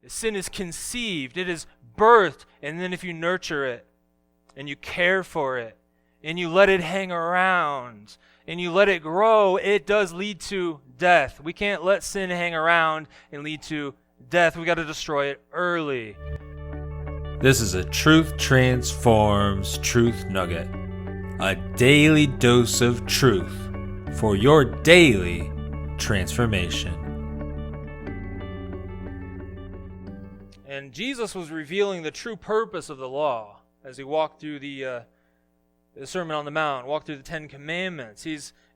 Sin is conceived, it is birthed, and then if you nurture it, and you care for it, and you let it hang around, and you let it grow, it does lead to death. We can't let sin hang around and lead to death. We got to destroy it early. This is a Truth Transforms Truth Nugget, a daily dose of truth for your daily transformation. And Jesus was revealing the true purpose of the law as he walked through the Sermon on the Mount, walked through the Ten Commandments.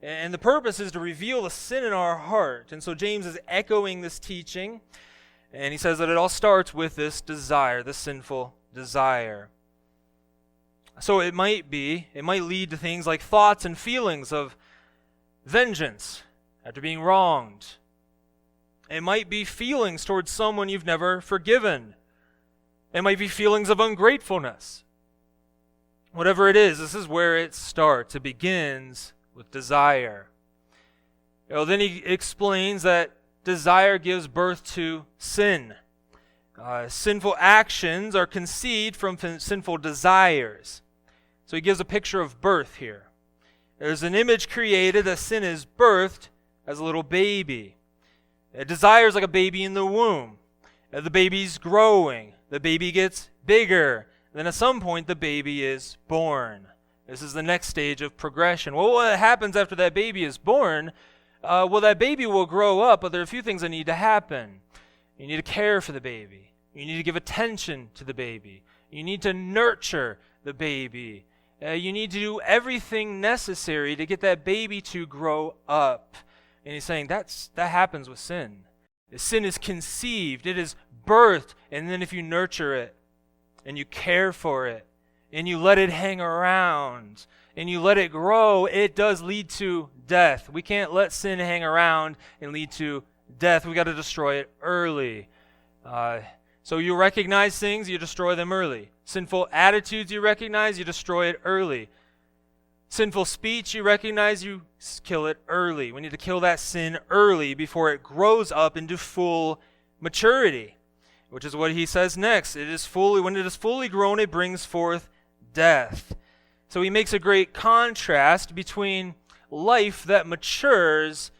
And the purpose is to reveal the sin in our heart. And so James is echoing this teaching, and he says that it all starts with this desire, this sinful desire. So it might lead to things like thoughts and feelings of vengeance after being wronged. It might be feelings towards someone you've never forgiven. It might be feelings of ungratefulness. Whatever it is, this is where it starts. It begins with desire. Then he explains that desire gives birth to sin. Sinful actions are conceived from sinful desires. So he gives a picture of birth here. There's an image created that sin is birthed as a little baby. Desire is like a baby in the womb. The baby's growing. The baby gets bigger. Then at some point, the baby is born. This is the next stage of progression. Well, what happens after that baby is born? That baby will grow up, but there are a few things that need to happen. You need to care for the baby. You need to give attention to the baby. You need to nurture the baby. You need to do everything necessary to get that baby to grow up. And he's saying that happens with sin. Sin is conceived, it is birthed, and then if you nurture it, and you care for it, and you let it hang around, and you let it grow, it does lead to death. We can't let sin hang around and lead to death. We got to destroy it early. So you recognize things, you destroy them early. Sinful attitudes you recognize, you destroy it early. Sinful speech you recognize, you kill it early. We need to kill that sin early before it grows up into full maturity, which is what he says next. When it is fully grown, it brings forth death. So he makes a great contrast between life that matures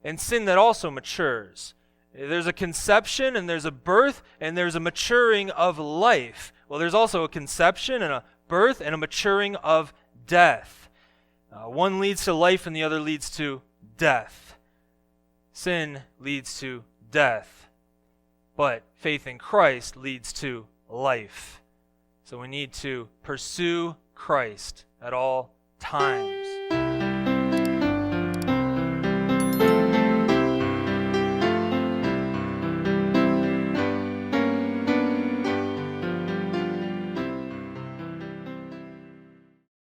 and sin that also matures. There's a conception and there's a birth and there's a maturing of life. Well, there's also a conception and a birth and a maturing of death. One leads to life and the other leads to death. Sin leads to death, but faith in Christ leads to life. So we need to pursue Christ at all times.